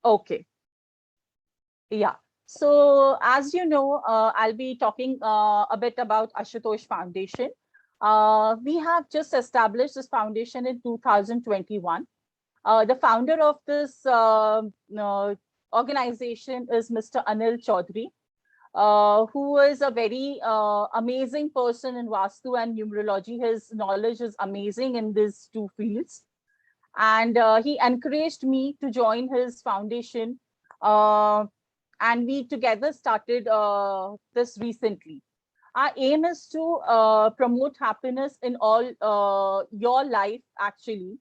Okay. Yeah. So as you know, I'll be talking a bit about Ashutosh Foundation. We have just established this foundation in 2021. The founder of this organization is Mr. Anil Chaudhary, who is a very amazing person in Vastu and numerology. His knowledge is amazing in these two fields. And he encouraged me to join his foundation. Uh, and we together started this recently. Our aim is to promote happiness in all your life, actually.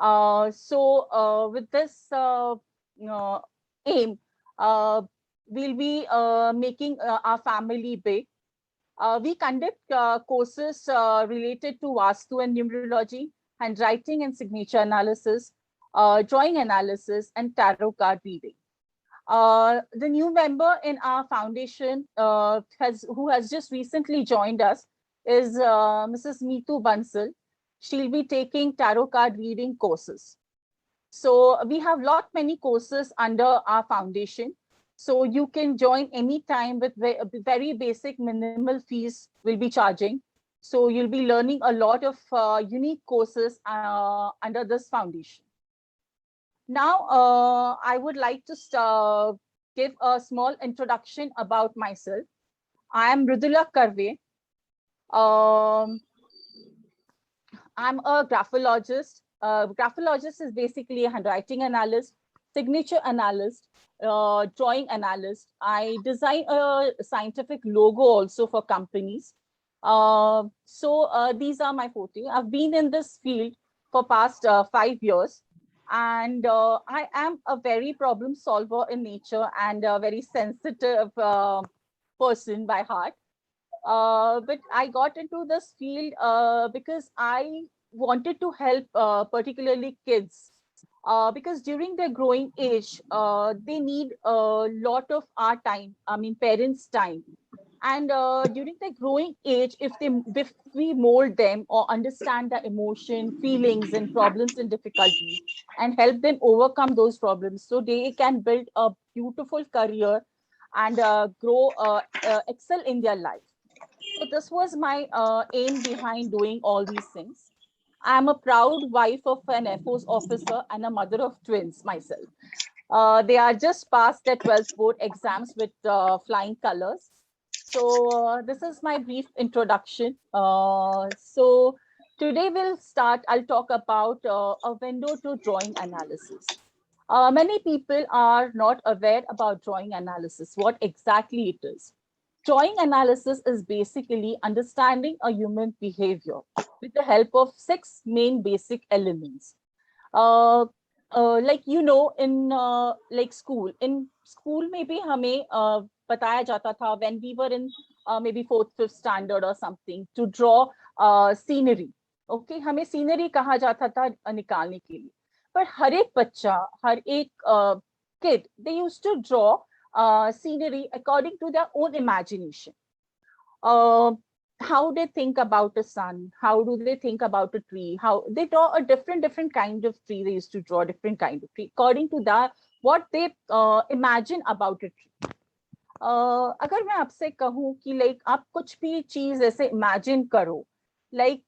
With this uh, aim, uh, we'll be making our family big. We conduct courses related to Vastu and numerology, handwriting and signature analysis, drawing analysis, and tarot card reading. The new member in our foundation who has just recently joined us is Mrs. Meetu Bansal. She'll be taking tarot card reading courses. So we have many courses under our foundation. So you can join anytime with very basic minimal fees we'll be charging. So you'll be learning a lot of unique courses under this foundation. Now, I would like to give a small introduction about myself. I am Mridula Karve. Um, I'm a graphologist. Graphologist is basically a handwriting analyst, signature analyst, drawing analyst. I design a scientific logo also for companies. These are my forte. I've been in this field for past 5 years. And I am a very problem solver in nature and a very sensitive person by heart. But I got into this field because I wanted to help particularly kids. Because during their growing age, they need a lot of our time, I mean, parents' time. And during their growing age, if we mold them or understand the emotion, feelings, and problems and difficulties, and help them overcome those problems, so they can build a beautiful career and excel in their life. So this was my aim behind doing all these things. I am a proud wife of an Air Force officer and a mother of twins myself. They are just past their 12th board exams with flying colors. So this is my brief introduction. Today I'll talk about a window to drawing analysis. Many people are not aware about drawing analysis, what exactly it is. Drawing analysis is basically understanding a human behavior with the help of 6 main basic elements. Uh, in like school maybe हमें बताया जाता था when we were in maybe 4th 5th standard or something to draw scenery. Okay, हमें scenery कहा जाता था निकालने के लिए. पर हर एक बच्चा, हर एक kid, they used to draw scenery according to their own imagination. Uh, how they think about a sun, how do they think about a tree, how they draw a different kind of tree. They used to draw different kind of tree according to that what they imagine about a tree. अगर मैं आपसे कहूँ कि like आप कुछ भी चीज ऐसे इमेजिन करो, लाइक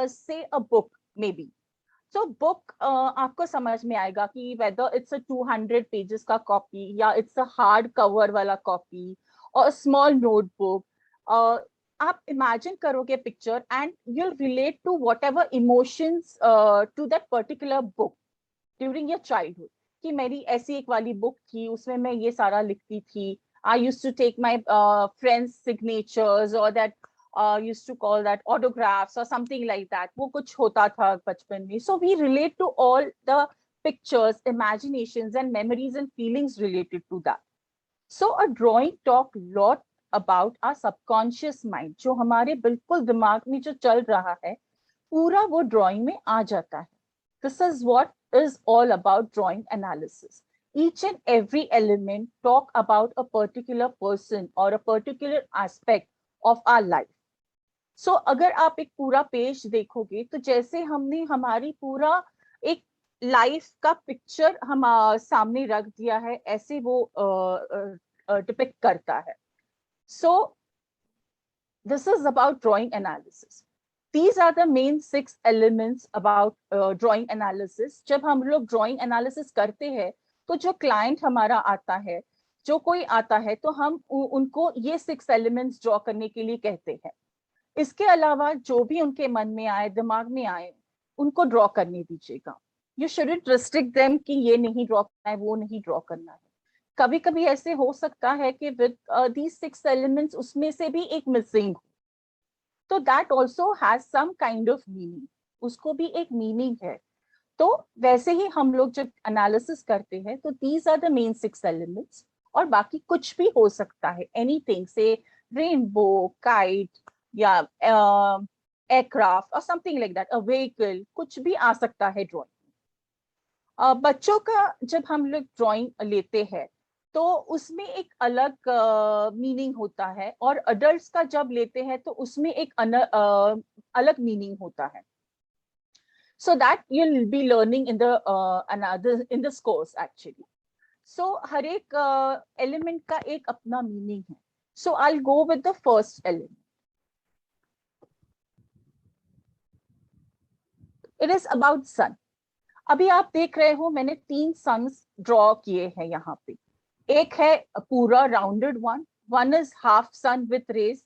से a book may be. So book आपको समझ में आएगा कि वेदर इट्स अ 200 पेजेस का कॉपी या इट्स अ हार्ड कवर वाला कॉपी और स्मॉल नोटबुक. आप इमेजिन करोगे picture and you'll relate to whatever emotions to that particular book during your childhood. कि मेरी ऐसी एक वाली बुक थी, उसमें मैं ये सारा लिखती थी. I used to take my friends' signatures or that used to call that autographs or something like that. वो कुछ होता था बचपन में. So we relate to all the pictures, imaginations and memories and feelings related to that. So a drawing talk lot about our subconscious mind. जो हमारे बिल्कुल दिमाग में जो चल रहा है, पूरा वो drawing में आ जाता है. This is what is all about drawing analysis. Each and every element talk about a particular person or a particular aspect of our life. So अगर आप एक पूरा पेज देखोगे तो जैसे हमने हमारी पूरा एक लाइफ का पिक्चर हम सामने रख दिया है, ऐसे वो डिपिक्ट करता है. सो this is about drawing analysis. These are the main 6 elements about drawing analysis. जब हम लोग ड्राइंग एनालिसिस करते हैं तो जो क्लाइंट हमारा आता है, जो कोई आता है, तो हम उनको ये 6 elements ड्रॉ करने के लिए कहते हैं. इसके अलावा जो भी उनके मन में आए, दिमाग में आए, उनको ड्रॉ करने दीजिएगा. यू शुडंट रिस्ट्रिक्ट देम कि ये नहीं ड्रॉ करना है, वो नहीं ड्रॉ करना है. कभी कभी ऐसे हो सकता है कि विद दीज 6 elements उसमें से भी एक मिसिंग, तो that also has some kind of meaning, उसको भी एक मीनिंग है. तो वैसे ही हम लोग जब एनालिसिस करते हैं तो these are the main 6 elements, और बाकी कुछ भी हो सकता है, एनीथिंग से रेनबो, काइट, या एयरक्राफ्ट और something like that, a vehicle, कुछ भी आ सकता है ड्राइंग. बच्चों का जब हम लोग ड्राइंग लेते हैं तो उसमें एक अलग मीनिंग होता है, और अडल्ट्स का जब लेते हैं तो उसमें एक अलग मीनिंग होता है. So that you'll be learning in the another in this course actually. So हर एक element का एक अपना meaning है. So I'll go with the first element. It is about sun. अभी आप देख रहे हो मैंने 3 suns draw किए हैं यहाँ पे. एक है पूरा rounded one is half sun with rays,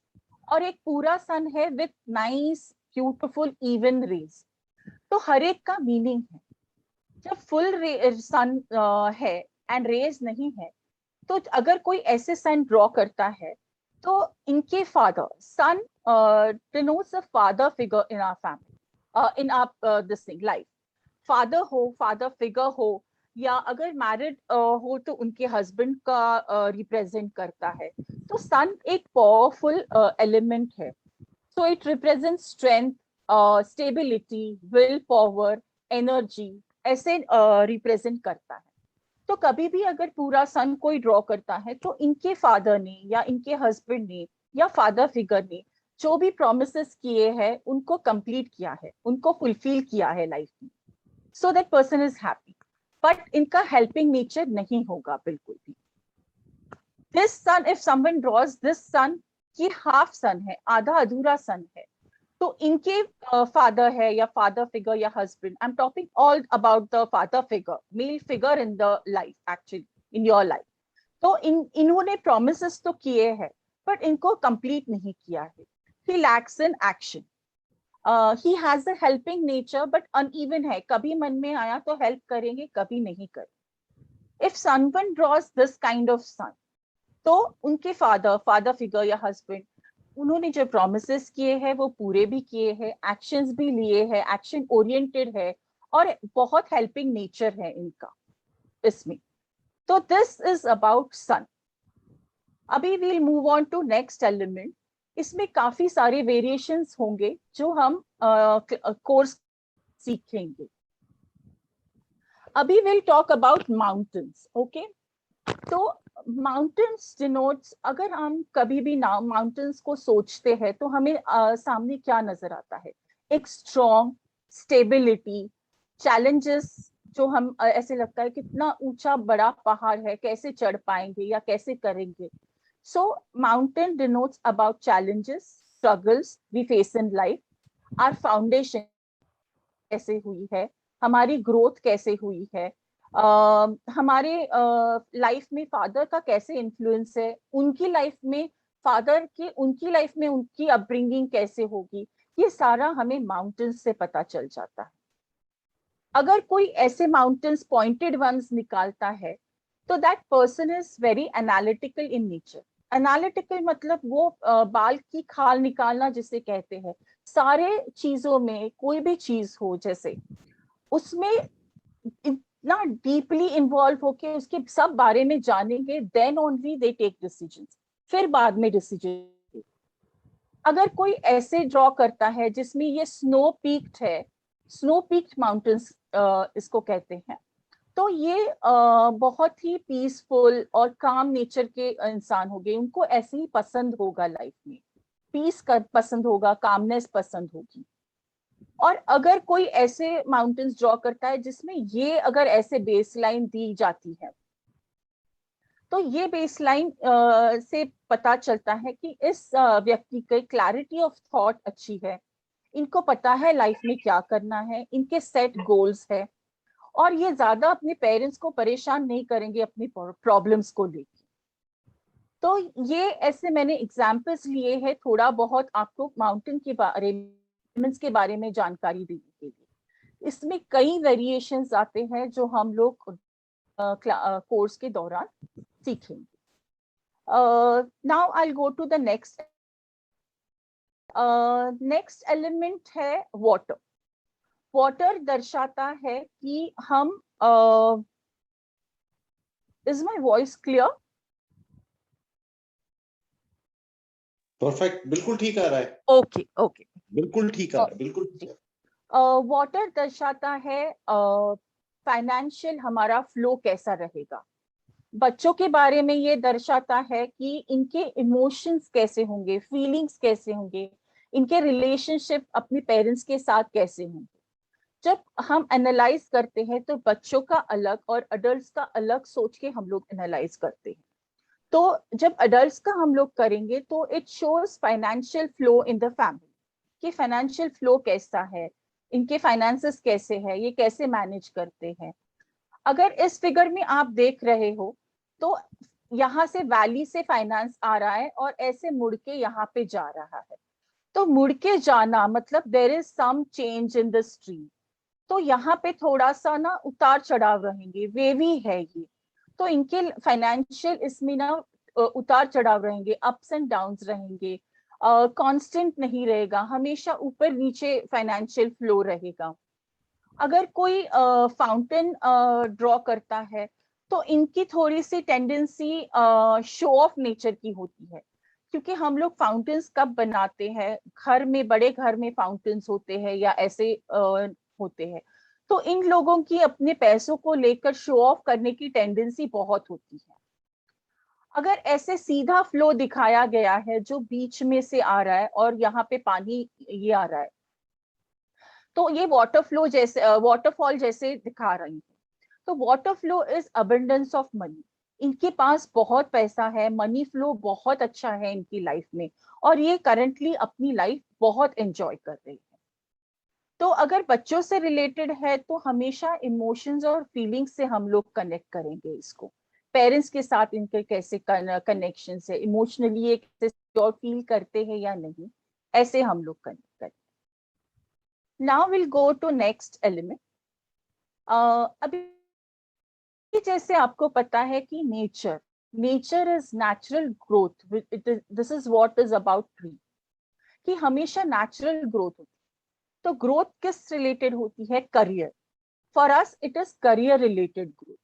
और एक पूरा sun है with nice beautiful even rays. तो हर एक का मीनिंग है. जब फुल सन है एंड रेज नहीं है, तो अगर कोई ऐसे सन ड्रॉ करता है तो इनके father, son denotes a father figure in our family, in our this thing life. Father हो, फादर फिगर हो, या अगर मैरिड हो तो उनके हस्बैंड का रिप्रेजेंट करता है. तो सन एक पावरफुल एलिमेंट है. So it represent strength, stability, will power, energy, ऐसे रिप्रेजेंट करता है. तो कभी भी अगर पूरा सन कोई ड्रॉ करता है तो इनके फादर ने या इनके हस्बैंड ने या फादर फिगर ने जो भी प्रोमिसेस किए हैं उनको कंप्लीट किया है, उनको फुलफिल किया है लाइफ में. So that person is happy. But इनका हेल्पिंग नेचर नहीं होगा बिल्कुल भी. This sun, if someone draws this sun, ये हाफ सन है, आधा अधूरा सन है, तो इनके फादर है या फादर फिगर या husband, I am talking all about the father figure, male figure in the life actually, in your life. तो इन्होंने प्रोमिसेस तो किए हैं बट इनको कंप्लीट नहीं किया है. He lacks in action. He has a helping nature but uneven है, कभी मन में आया तो हेल्प करेंगे, कभी नहीं करेंगे. If someone draws this kind of sun, तो उनके फादर फिगर या हस्बैंड, उन्होंने जो प्रोमिसेस किए हैं वो पूरे भी किए हैं, एक्शंस भी लिए हैं, एक्शन ओरिएंटेड है, और बहुत हेल्पिंग नेचर है इनका इसमें. तो दिस इज अबाउट सन. अभी we'll move on to next element. इसमें काफी सारे वेरिएशंस होंगे जो हम कोर्स सीखेंगे. अभी will talk about mountains. Okay, तो माउंटेन्स डिनोट्स, अगर हम कभी भी नाम माउंटेन्स को सोचते हैं तो हमें सामने क्या नजर आता है? एक स्ट्रॉन्ग स्टेबिलिटी, चैलेंजेस, जो हम ऐसे लगता है कितना ऊंचा बड़ा पहाड़ है, कैसे चढ़ पाएंगे या कैसे करेंगे. So mountain denotes about challenges, struggles we face in life. Our foundation कैसे हुई है, हमारी ग्रोथ कैसे हुई है, हमारे लाइफ में फादर का कैसे इन्फ्लुएंस है, उनकी लाइफ में फादर की, उनकी लाइफ में उनकी अपब्रिंगिंग कैसे होगी, ये सारा हमें माउंटेन्स से पता चल जाता है. अगर कोई ऐसे माउंटेन्स पॉइंटेड वंस निकालता है तो that person is very analytical in nature. Analytical मतलब वो बाल की खाल निकालना जिसे कहते हैं. सारे चीजों में कोई भी चीज हो, जैसे उसमें इतना डीपली इन्वॉल्व होके उसके सब बारे में जानेंगे, then only they take decisions, फिर बाद में डिसीजन. अगर कोई ऐसे ड्रॉ करता है जिसमें ये स्नो पीक्ड है, स्नो पीक्ड माउंटेन्स इसको कहते हैं, तो ये बहुत ही पीसफुल और काम नेचर के इंसान हो गए. उनको ऐसे ही पसंद होगा लाइफ में, पीस कर पसंद होगा, कामनेस पसंद होगी. और अगर कोई ऐसे माउंटेन्स ड्रॉ करता है जिसमें ये अगर ऐसे बेसलाइन दी जाती है, तो ये बेसलाइन से पता चलता है कि इस व्यक्ति की क्लैरिटी ऑफ थॉट अच्छी है, इनको पता है लाइफ में क्या करना है, इनके सेट गोल्स है, और ये ज्यादा अपने पेरेंट्स को परेशान नहीं करेंगे अपनी प्रॉब्लम्स को लेकर। तो ये ऐसे मैंने एग्जाम्पल्स लिए हैं थोड़ा बहुत आपको माउंटेन के बारे में जानकारी देने के लिए। इसमें कई वेरिएशंस आते हैं जो हम लोग कोर्स के दौरान सीखेंगे। Now I go to the next. Next element है वाटर। वाटर दर्शाता है कि हम is my voice clear? Perfect, बिल्कुल ठीक आ रहा है। ओके ओके, बिल्कुल ठीक आ रहा है, बिल्कुल ठीक। वाटर दर्शाता है फाइनेंशियल हमारा फ्लो कैसा रहेगा। बच्चों के बारे में ये दर्शाता है कि इनके इमोशंस कैसे होंगे, फीलिंग्स कैसे होंगे, इनके रिलेशनशिप अपने पेरेंट्स के साथ कैसे होंगे। जब हम एनालाइज करते हैं तो बच्चों का अलग और अडल्ट्स का अलग सोच के हम लोग एनालाइज करते हैं। तो जब अडल्ट्स का हम लोग करेंगे तो it shows financial flow in the family, कि फाइनेंशियल फ्लो कैसा है, इनके फाइनेंसेस कैसे है, ये कैसे मैनेज करते हैं। अगर इस फिगर में आप देख रहे हो तो यहाँ से वैली से फाइनेंस आ रहा है और ऐसे मुड़ के यहाँ पे जा रहा है। तो मुड़ के जाना मतलब there is some change in the stream. तो यहाँ पे थोड़ा सा ना उतार चढ़ाव रहेंगे, वेवी है ये। तो इनके फाइनेंशियल इसमें ना उतार चढ़ाव रहेंगे, अप्स एंड डाउन्स रहेंगे, कांस्टेंट नहीं रहेगा, हमेशा ऊपर नीचे फाइनेंशियल फ्लो रहेगा। अगर कोई फाउंटेन ड्रॉ करता है तो इनकी थोड़ी सी टेंडेंसी शो ऑफ नेचर की होती है, क्योंकि हम लोग फाउंटेन्स कब बनाते हैं, घर में, बड़े घर में फाउंटेन्स होते हैं या ऐसे होते हैं, तो इन लोगों की अपने पैसों को लेकर शो ऑफ करने की टेंडेंसी बहुत होती है। अगर ऐसे सीधा फ्लो दिखाया गया है जो बीच में से आ रहा है और यहाँ पे पानी ये आ रहा है, तो ये वाटर फ्लो जैसे वाटरफॉल जैसे दिखा रही है। तो water flow is abundance of money. इनके पास बहुत पैसा है, मनी फ्लो बहुत अच्छा है इनकी लाइफ में, और ये करंटली अपनी लाइफ बहुत एंजॉय कर रही है। तो अगर बच्चों से रिलेटेड है तो हमेशा इमोशंस और फीलिंग्स से हम लोग कनेक्ट करेंगे इसको। पेरेंट्स के साथ इनके कैसे कनेक्शन है, इमोशनली ये कैसे सिक्योर फील करते हैं या नहीं, ऐसे हम लोग कनेक्ट करें। Now will go to next element. अभी जैसे आपको पता है कि nature nature is natural growth, this is what is about tree, कि हमेशा नेचुरल ग्रोथ होती है। तो ग्रोथ किस रिलेटेड होती है? Career. For us it is career related growth.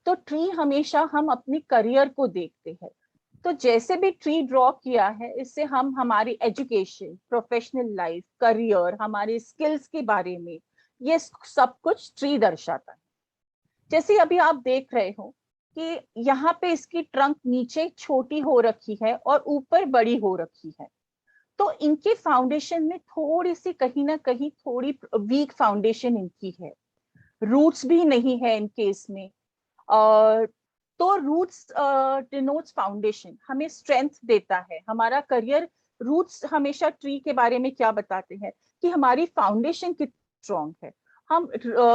तो ट्री हमेशा हम अपनी करियर को देखते हैं। तो जैसे भी ट्री ड्रॉ किया है, इससे हम हमारी एजुकेशन, प्रोफेशनल लाइफ, करियर, हमारे स्किल्स के बारे में ये सब कुछ ट्री दर्शाता है। जैसे अभी आप देख रहे हो कि यहाँ पे इसकी ट्रंक नीचे छोटी हो रखी है और ऊपर बड़ी हो रखी है। तो इनके फाउंडेशन में थोड़ी सी कहीं ना कहीं थोड़ी वीक फाउंडेशन इनकी है, रूट्स भी नहीं है इनके इसमें। तो रूट्स डिनोट्स फाउंडेशन, हमें स्ट्रेंथ देता है हमारा करियर। रूट्स हमेशा ट्री के बारे में क्या बताते हैं कि हमारी फाउंडेशन कितनी स्ट्रांग है, हम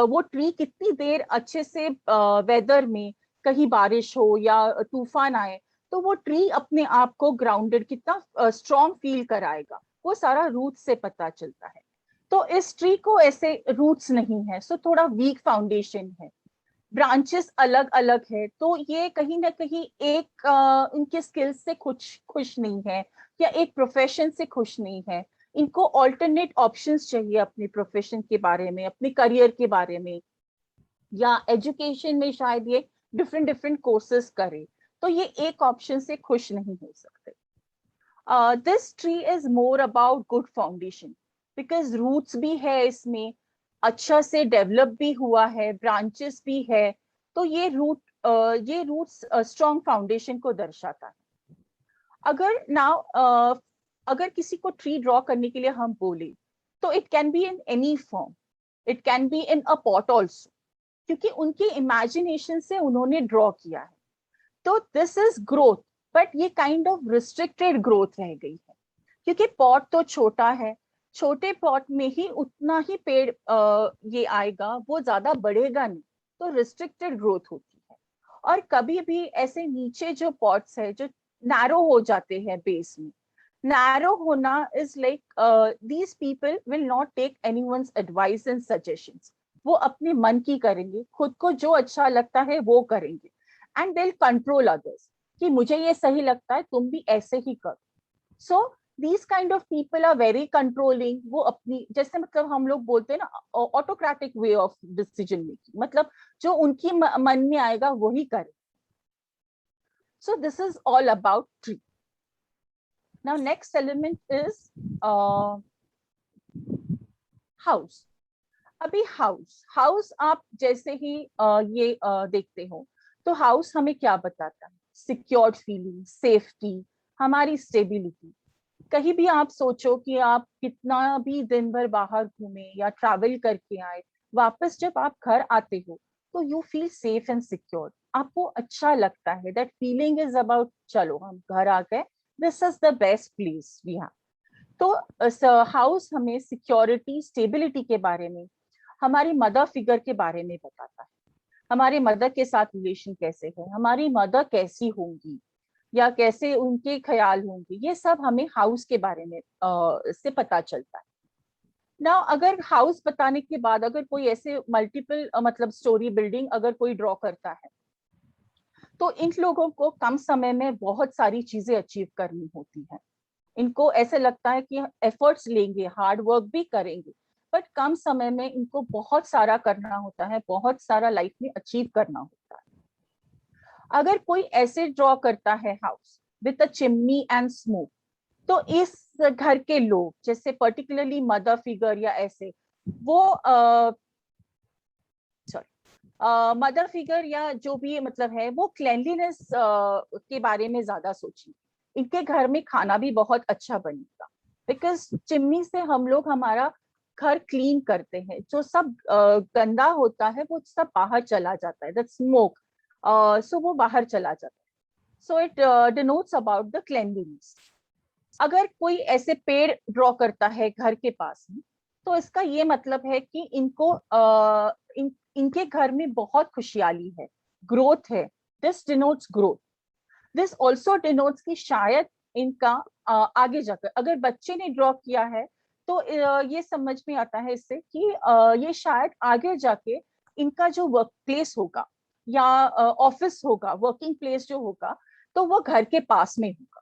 वो ट्री कितनी देर अच्छे से वेदर में, कहीं बारिश हो या तूफान आए, तो वो ट्री अपने आप को ग्राउंडेड कितना स्ट्रांग फील कराएगा, वो सारा रूट से पता चलता है। तो इस ट्री को ऐसे रूट्स नहीं है, सो थोड़ा वीक फाउंडेशन है, ब्रांचेस अलग अलग है। तो ये कहीं ना कहीं एक इनके स्किल्स से खुश नहीं है, या एक प्रोफेशन से खुश नहीं है। इनको ऑल्टरनेट ऑप्शंस चाहिए अपने प्रोफेशन के बारे में, अपने करियर के बारे में, या एजुकेशन में शायद ये डिफरेंट डिफरेंट कोर्सेज करे। तो ये एक ऑप्शन से खुश नहीं हो सकते। This tree is more about good foundation, because roots भी है इसमें, अच्छा से डेवलप भी हुआ है, ब्रांचेस भी है। तो ये रूट्स स्ट्रॉन्ग फाउंडेशन को दर्शाता है। अगर नाउ अगर किसी को ट्री ड्रॉ करने के लिए हम बोले तो it can be in any form, it can be in a pot also, क्योंकि उनकी इमेजिनेशन से उन्होंने ड्रॉ किया है। तो दिस इज ग्रोथ, बट ये काइंड ऑफ रिस्ट्रिक्टेड ग्रोथ रह गई है, क्योंकि पॉट तो छोटा है, छोटे पॉट में ही उतना ही पेड़ ये आएगा, वो ज्यादा बढ़ेगा नहीं, तो रिस्ट्रिक्टेड ग्रोथ होती है। और कभी भी ऐसे नीचे जो पॉट्स है जो नैरो हो जाते हैं बेस में, नैरो होना is like these people will not take anyone's advice and suggestions, वो अपने मन की करेंगे, खुद को जो अच्छा लगता है वो करेंगे, and they will control others कि मुझे ये सही लगता है, तुम भी ऐसे ही करो। So these kind of people are very controlling, वो अपनी, जैसे मतलब हम लोग बोलते हैं ना autocratic way of decision making, मतलब जो उनकी मन में आएगा वही करे। So this is all about tree. Now next element is house. अभी हाउस, हाउस आप जैसे ही ये देखते हो, तो हाउस हमें क्या बताता है? सिक्योर्ड फीलिंग, सेफ्टी, हमारी स्टेबिलिटी। कहीं भी आप सोचो कि आप कितना भी दिन भर बाहर घूमे या ट्रैवल करके आए, वापस जब आप घर आते हो तो you feel safe and secure, आपको अच्छा लगता है। दैट फीलिंग इज अबाउट चलो हम घर आ गए, this is the best place we have. तो हाउस हमें सिक्योरिटी, स्टेबिलिटी के बारे में, हमारी मदर फिगर के बारे में बताता है। हमारे मदर के साथ रिलेशन कैसे है, हमारी मदर कैसी होंगी या कैसे उनके ख्याल होंगे, ये सब हमें हाउस के बारे में से पता चलता है ना। अगर हाउस बताने के बाद अगर कोई ऐसे मल्टीपल मतलब स्टोरी बिल्डिंग अगर कोई ड्रॉ करता है, तो इन लोगों को कम समय में बहुत सारी चीजें अचीव करनी होती है। इनको ऐसे लगता है कि एफर्ट्स लेंगे, हार्ड वर्क भी करेंगे, बट कम समय में इनको बहुत सारा करना होता है, बहुत सारा लाइफ में अचीव करना होता है। अगर कोई ऐसे ड्रॉ करता है house with a chimney and smoke, तो इस घर के लोग, जैसे पर्टिकुलरली मदर फिगर या ऐसे, वो सॉरी मदर फिगर या जो भी मतलब है, वो क्लेanलीनेस के बारे में ज्यादा सोचेंगे। इनके घर में खाना भी बहुत अच्छा बनेगा, बिकॉज चिमनी से हम लोग हमारा घर क्लीन करते हैं, जो सब गंदा होता है वो सब बाहर चला जाता है, दैट स्मोक, सो वो बाहर चला जाता है। So it denotes about the cleanliness. अगर कोई ऐसे पेड़ ड्रॉ करता है घर के पास में, तो इसका ये मतलब है कि इनको इनके घर में बहुत खुशहाली है, ग्रोथ है। This denotes growth. This also denotes कि शायद इनका आगे जाकर, अगर बच्चे ने ड्रॉ किया है, तो ये समझ में आता है इससे कि ये शायद आगे जाके इनका जो वर्क प्लेस होगा या ऑफिस होगा, वर्किंग प्लेस जो होगा, तो वो घर के पास में होगा।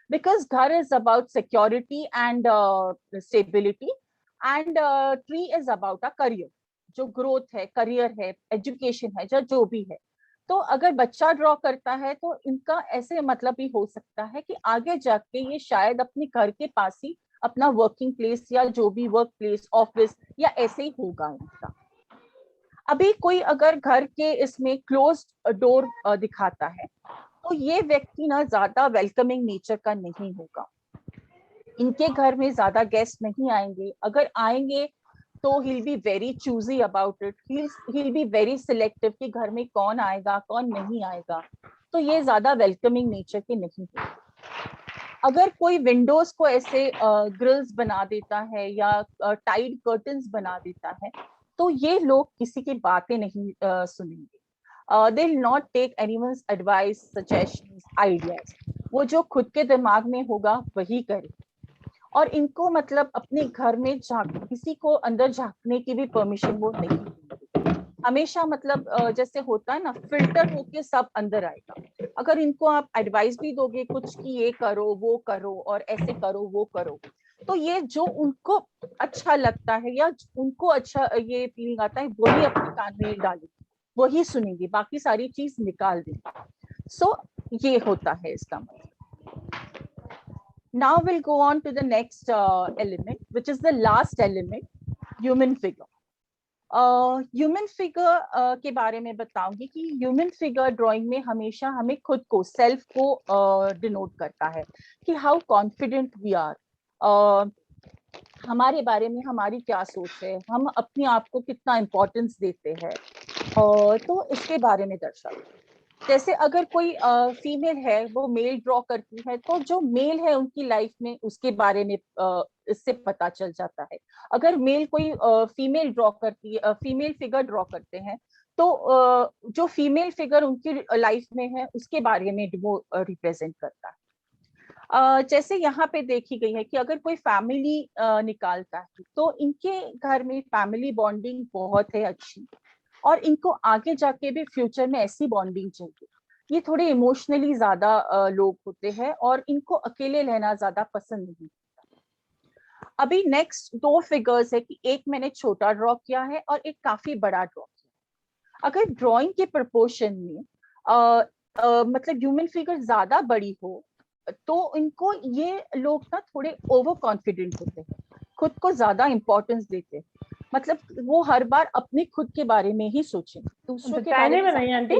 because ghar is about security and stability, and tree is about a career, जो ग्रोथ है, करियर है, एजुकेशन है, जो भी है। तो अगर बच्चा ड्रॉ करता है तो इनका ऐसे मतलब भी हो सकता है कि आगे जाके ये शायद अपने घर के पास ही अपना वर्किंग प्लेस या जो भी वर्क प्लेस, ऑफिस या ऐसे ही होगा इनका। अभी कोई अगर घर के इसमें क्लोज डोर दिखाता है, तो ये व्यक्ति ना ज्यादा वेलकमिंग नेचर का नहीं होगा। इनके घर में ज्यादा गेस्ट नहीं आएंगे, अगर आएंगे तो he'll be very choosy about it, he'll be very selective कि घर में कौन आएगा कौन नहीं आएगा। तो ये ज्यादा वेलकमिंग नेचर के नहीं होगा। अगर कोई विंडोज को ऐसे ग्रिल्स बना देता है या टाइड कर्टन्स बना देता है, तो ये लोग किसी की बातें नहीं सुनेंगे। they will not take anyone's advice, suggestions, ideas. वो जो खुद के दिमाग में होगा वही करे। और इनको मतलब अपने घर में किसी को अंदर झांकने की भी परमिशन वो नहीं देंगे। हमेशा मतलब जैसे होता है ना, फिल्टर होके सब अंदर आएगा। अगर इनको आप एडवाइस भी दोगे कुछ कि ये करो वो करो और ऐसे करो वो करो, तो ये जो उनको अच्छा लगता है या उनको अच्छा ये फीलिंग आता है वही अपने कान में डालेंगे, वही सुनेंगे, बाकी सारी चीज निकाल देंगे। सो ये होता है इसका मतलब। Now we'll go on to the next element, which is the last element, human figure. Human figure के बारे में बताऊंगी कि ह्यूमन फिगर ड्राइंग में हमेशा हमें खुद को, सेल्फ को डिनोट करता है कि हाउ कॉन्फिडेंट वी आर, हमारे बारे में हमारी क्या सोच है, हम अपने आप को कितना इम्पोर्टेंस देते हैं, और तो इसके बारे में दर्शाते हैं। जैसे अगर कोई फीमेल है वो मेल ड्रॉ करती है, तो जो मेल है उनकी लाइफ में उसके बारे में इससे पता चल जाता है। अगर मेल कोई फीमेल ड्रॉ करती है, फीमेल फिगर ड्रॉ करते हैं, तो जो फीमेल फिगर उनकी लाइफ में है उसके बारे में वो रिप्रेजेंट करता है। जैसे यहाँ पे देखी गई है कि अगर कोई फैमिली निकालता है, तो इनके घर में फैमिली बॉन्डिंग बहुत है अच्छी, और इनको आगे जाके भी फ्यूचर में ऐसी बॉन्डिंग चाहिए। ये थोड़े इमोशनली ज्यादा लोग होते हैं, और इनको अकेले रहना ज्यादा पसंद नहीं। अभी नेक्स्ट दो फिगर्स है कि एक मैंने छोटा ड्रॉ किया है और एक काफी बड़ा ड्रॉ किया। अगर ड्राइंग के प्रोपोर्शन में मतलब ह्यूमन फिगर ज्यादा बड़ी हो, तो इनको ये लोग ना थोड़े ओवर कॉन्फिडेंट होते हैं, खुद को ज्यादा इंपॉर्टेंस देते हैं। मतलब वो हर बार अपने खुद के बारे में ही सोचें, दूसरों के बारे में नहीं आंटी।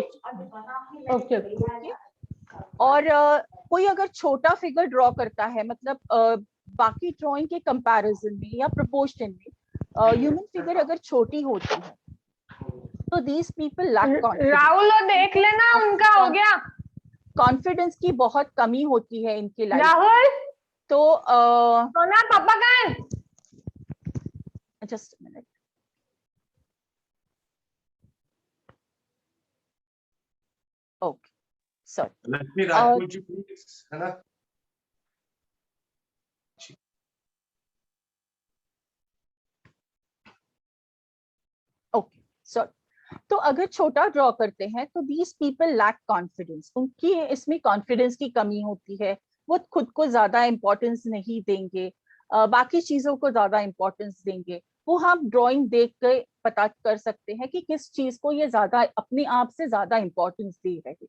ओके। और कोई अगर छोटा फिगर ड्रॉ करता है, मतलब बाकी ड्राइंग के कंपैरिजन में या प्रोपोर्शन में ह्यूमन फिगर अगर छोटी होती है, तो these people lack confidence. Rahul देख लेना, उनका हो गया। कॉन्फिडेंस की बहुत कमी होती है इनकी लाइफ। राहुल तो सोना पापा कहाँ है? Just minute. Okay, sorry. Lakshmi Rajput ji please, है ना? Okay, sorry. तो अगर छोटा ड्रॉ करते हैं, तो दीज पीपल लैक कॉन्फिडेंस, उनकी इसमें कॉन्फिडेंस की कमी होती है। वो खुद को ज्यादा इंपॉर्टेंस नहीं देंगे, बाकी चीजों को ज्यादा इंपॉर्टेंस देंगे। वो हम ड्राइंग देख के पता कर सकते हैं कि किस चीज को ये ज्यादा अपने आप से ज्यादा इंपॉर्टेंस दे रहे हैं।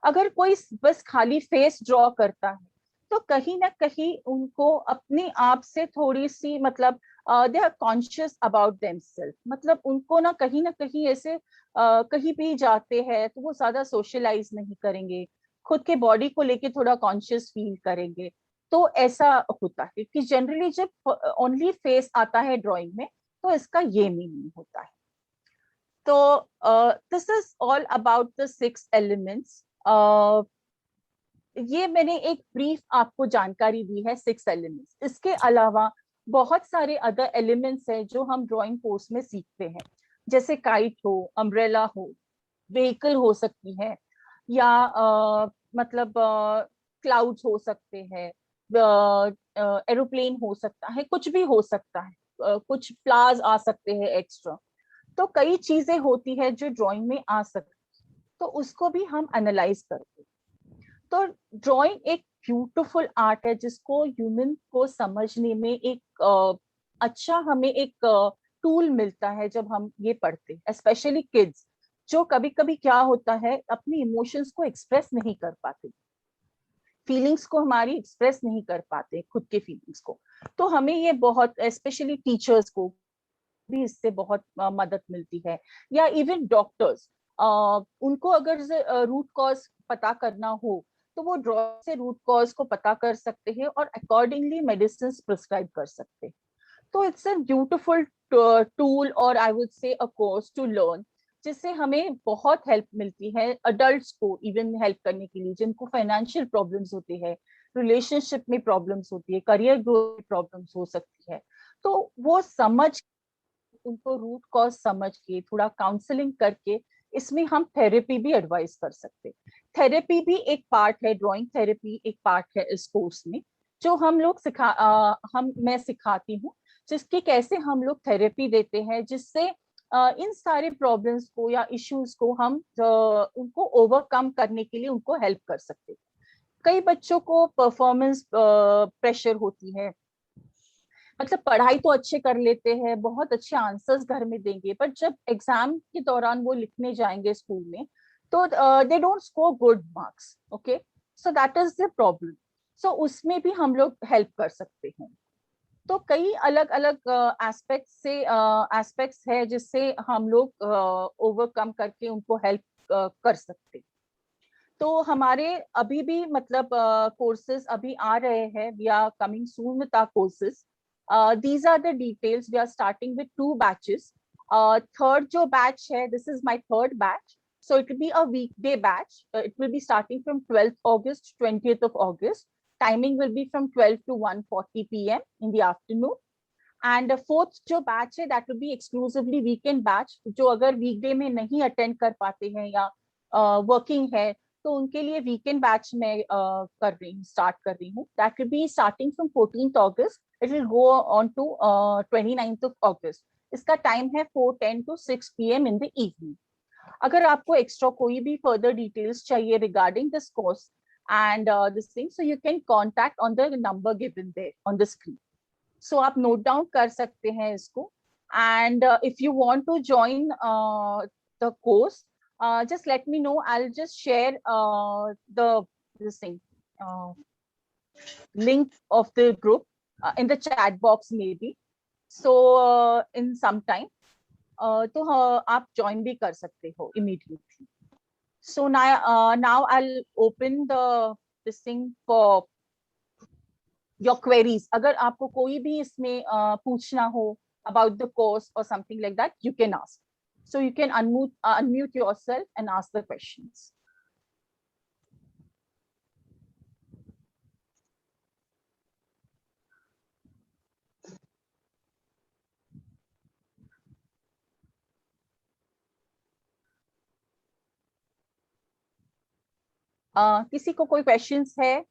अगर कोई बस खाली फेस ड्रॉ करता है, तो कहीं ना कहीं उनको अपने आप से थोड़ी सी, मतलब they are conscious about themselves. मतलब उनको ना कहीं ऐसे कहीं भी जाते हैं तो वो ज्यादा सोशलाइज नहीं करेंगे, खुद के बॉडी को लेके थोड़ा कॉन्शियस फील करेंगे। तो ऐसा होता है कि जनरली जब ओनली फेस आता है ड्राइंग में, तो इसका ये मीनिंग होता है। तो this is all about the 6 elements. ये मैंने एक ब्रीफ आपको जानकारी दी है 6 एलिमेंट्स। इसके अलावा बहुत सारे अदर एलिमेंट्स हैं जो हम ड्राइंग कोर्स में सीखते हैं, जैसे काइट हो, अम्ब्रेला हो, व्हीकल हो सकती है, या मतलब क्लाउड्स हो सकते हैं, एरोप्लेन हो सकता है, कुछ भी हो सकता है, कुछ फ्लावर्स आ सकते हैं एक्स्ट्रा। तो कई चीजें होती है जो ड्राइंग में आ सकती है, तो उसको भी हम एनालाइज करते हैं। तो ड्राइंग एक ब्यूटीफुल आर्ट है जिसको ह्यूमन को समझने में एक अच्छा, हमें एक टूल मिलता है जब हम ये पढ़ते हैं, स्पेशली किड्स जो कभी कभी क्या होता है, अपनी इमोशंस को एक्सप्रेस नहीं कर पाते, फीलिंग्स को हमारी एक्सप्रेस नहीं कर पाते, खुद के फीलिंग्स को। तो हमें ये बहुत, स्पेशली टीचर्स को भी इससे बहुत मदद मिलती है, या इवन डॉक्टर्स, उनको अगर रूट कॉज पता करना हो, तो वो ड्रॉ से रूट कॉज को पता कर सकते हैं और अकॉर्डिंगली मेडिसिन प्रिस्क्राइब कर सकते हैं। तो इट्स अ ब्यूटिफुल टूल, और I would say a course to learn, जिससे हमें बहुत हेल्प मिलती है अडल्ट्स को इवन हेल्प करने के लिए, जिनको फाइनेंशियल प्रॉब्लम्स होती है, रिलेशनशिप में प्रॉब्लम्स होती है, करियर ग्रोथ प्रॉब्लम्स हो सकती है। तो वो समझ, उनको रूट कॉज समझ के थोड़ा काउंसलिंग करके, इसमें हम थेरेपी भी एडवाइस कर सकते हैं। थेरेपी भी एक पार्ट है, ड्राइंग थेरेपी एक पार्ट है इस कोर्स में, जो हम लोग मैं सिखाती हूँ, जिसकी कैसे हम लोग थेरेपी देते हैं, जिससे इन सारे प्रॉब्लम्स को या इश्यूज को हम उनको ओवरकम करने के लिए उनको हेल्प कर सकते हैं। कई बच्चों को परफॉर्मेंस प्रेशर होती है, मतलब पढ़ाई तो अच्छे कर लेते हैं, बहुत अच्छे आंसर्स घर में देंगे, पर जब एग्जाम के दौरान वो लिखने जाएंगे स्कूल में, तो they don't score good marks. Okay, so that is the problem. So उसमें भी हम लोग हेल्प कर सकते हैं। तो कई अलग अलग एस्पेक्ट्स है जिससे हम लोग ओवरकम करके उनको हेल्प कर सकते हैं। तो हमारे अभी भी मतलब कोर्सेज अभी आ रहे हैं, we are coming soon with our courses. These are the details. We are starting with 2 batches. Third जो batch है, this is my third batch. So it will be a weekday batch. It will be starting from 12th August, 20th of August. Timing will be from 12 to 1:40 p.m. in the afternoon. And the fourth जो batch है, that will be exclusively weekend batch. जो अगर weekday में नहीं attend कर पाते हैं या working है, तो उनके लिए weekend batch में start कर रही हूँ. That will be starting from 14th August. It will go on to 29th of August. इसका time है 4:10 to 6 p.m. in the evening. अगर आपको extra कोई भी further details चाहिए regarding this course and this thing, so you can contact on the number given there on the screen. So आप note down कर सकते हैं इसको. And if you want to join the course, just let me know. I'll just share this thing link of the group in the chat box maybe. So in some time, तो आप join भी कर सकते हो immediately. So now I'll open this thing for your queries. अगर आपको कोई भी इसमें पूछना हो about the course or something like that, you can ask. So you can unmute yourself and ask the questions. किसी को कोई questions है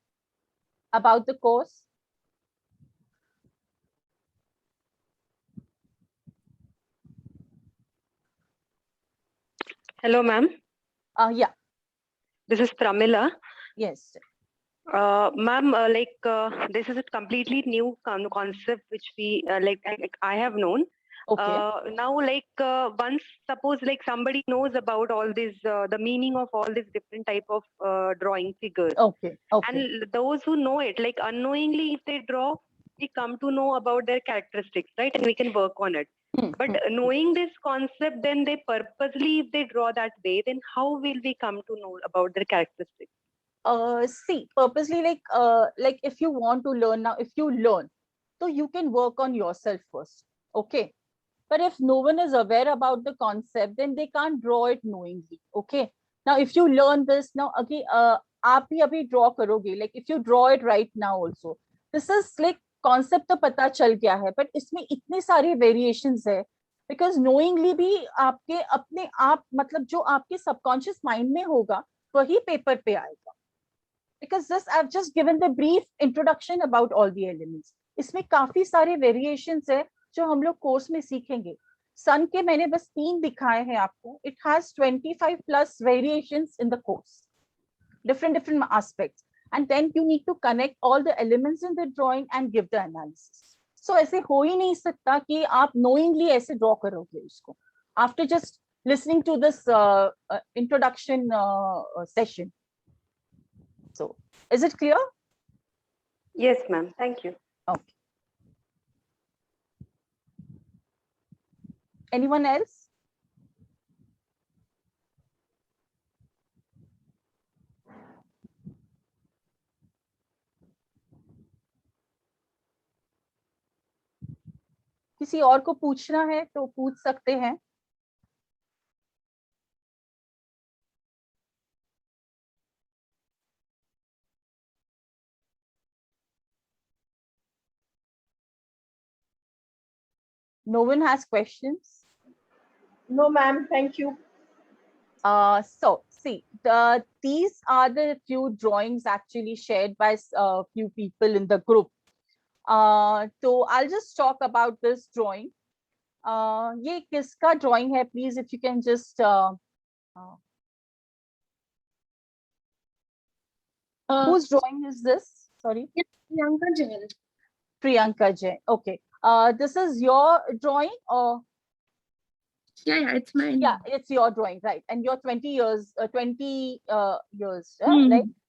about the course? Hello, ma'am. Yeah. This is Pramila. Yes. Ma'am, this is a completely new concept which we I have known. Okay. Now, once suppose somebody knows about all this, the meaning of all these different type of drawing figures. Okay. Okay. And those who know it, unknowingly, if they draw, we come to know about their characteristics, right? And we can work on it. But knowing this concept, then they purposely, if they draw that way, then how will we come to know about their characteristics? See, purposely, like if you want to learn now, if you learn, so you can work on yourself first. Okay. But if no one is aware about the concept, then they can't draw it knowingly. Okay. Now, if you learn this now, okay, आप ही अभी draw करोगे. Like if you draw it right now also, this is like concept तो पता चल गया है, but इसमें इतने सारे variations है, because knowingly भी आपके अपने आप मतलब जो आपके subconscious mind में होगा वही paper पे आएगा. Because this I've just given the brief introduction about all the elements. इसमें काफी सारे variations है जो हम लोग कोर्स में सीखेंगे. सन के मैंने बस 3 दिखाए हैं आपको. It has 25 plus variations in the course, different aspects, and then you need to connect all the elements in the drawing and give the analysis. So ऐसे हो ही नहीं सकता कि आप knowingly ऐसे draw करोगे उसको. After just listening to this introduction session. So is it clear? Yes, ma'am. Thank you. Okay. Anyone else? किसी और को पूछना है तो पूछ सकते हैं. No one has questions? No, ma'am. Thank you. So see, these are the few drawings actually shared by a few people in the group. So I'll just talk about this drawing. ये किसका drawing है? Please, if you can just whose drawing is this? Sorry. Priyanka Jain. Priyanka Jain. Okay. This is your drawing or? Yeah, it's mine. Yeah, it's your drawing, right? And you're 20 years, right?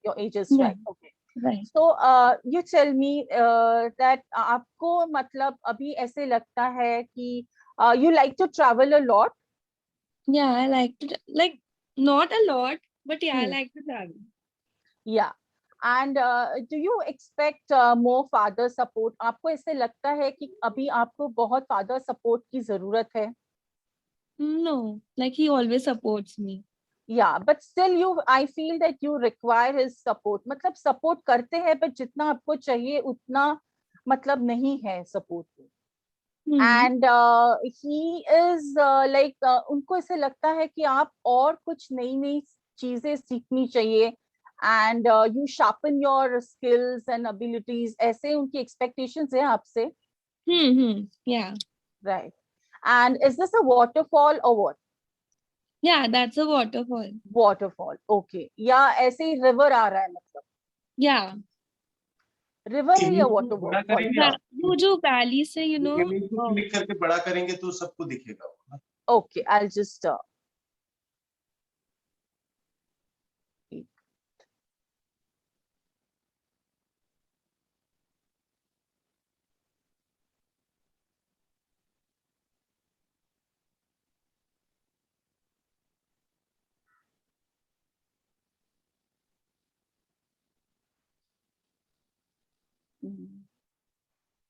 Your age is right. Okay. Right. So you tell me that आपको मतलब अभी ऐसे लगता है कि you like to travel a lot? Yeah, I like to, like not a lot, but yeah, I like to travel. Yeah. And do you expect more father support? आपको ऐसे लगता है कि अभी आपको बहुत फादर सपोर्ट की जरूरत है? No, like he always supports me. Yeah, but still I feel that you require his support. मतलब सपोर्ट करते हैं but जितना आपको चाहिए उतना मतलब नहीं है support. And he is like उनको ऐसे लगता है कि आप और कुछ नई नई चीजें सीखनी चाहिए and you sharpen your skills and abilities, ऐसे उनकी एक्सपेक्टेशंस है आपसे। Yeah. Right. And is this a waterfall or what? Yeah, that's a waterfall. Waterfall, okay. या ऐसे ही रिवर आ रहा है मतलब? Yeah. रिवर है या इमेज को बड़ा वाटरफॉल? करेंगे आप, वो जो वैली से इमेज को क्लिक करके बड़ा करेंगे तो सबको दिखेगा वो ना। ओके, आई जस्ट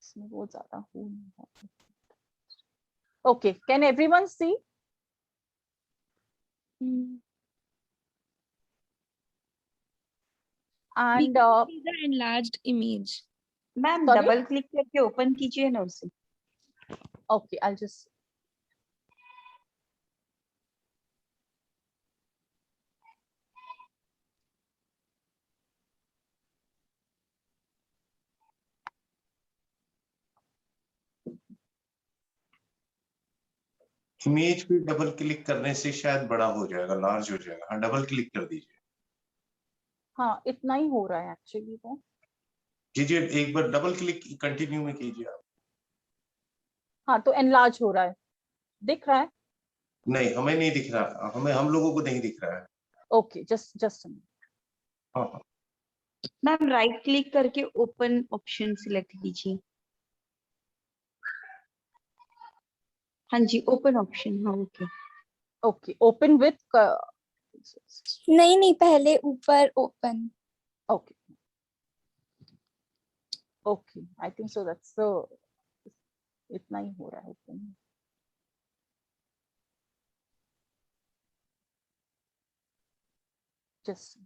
इसमें वो ज्यादा हो नहीं रहा। Okay, can everyone see? we And can see the enlarged image. Ma'am Sorry? Double click करके ओपन कीजिए ना उसे। okay, I'll just इमेज पे डबल क्लिक करने से शायद बड़ा हो जाएगा, लार्ज हो जाएगा। हाँ, डबल क्लिक कर दीजिए। हाँ, इतना ही हो रहा है एक्चुअली वो। कीजिए एक बार डबल क्लिक कंटिन्यू में कीजिए आप। हाँ, तो एनलार्ज हो रहा है, दिख रहा है? नहीं, हमें नहीं दिख रहा, हम लोगों को नहीं दिख रहा है। ओके, जस्ट हाँ, मैम राइट क्लिक करके ओपन ऑप्शन सिलेक्ट कीजिए। हाँ जी, ओपन ऑप्शन। हाँ, ओके। ओके, ओपन विथ नहीं नहीं, पहले ऊपर open. Okay okay, I think so that's इतना ही हो रहा है open. Just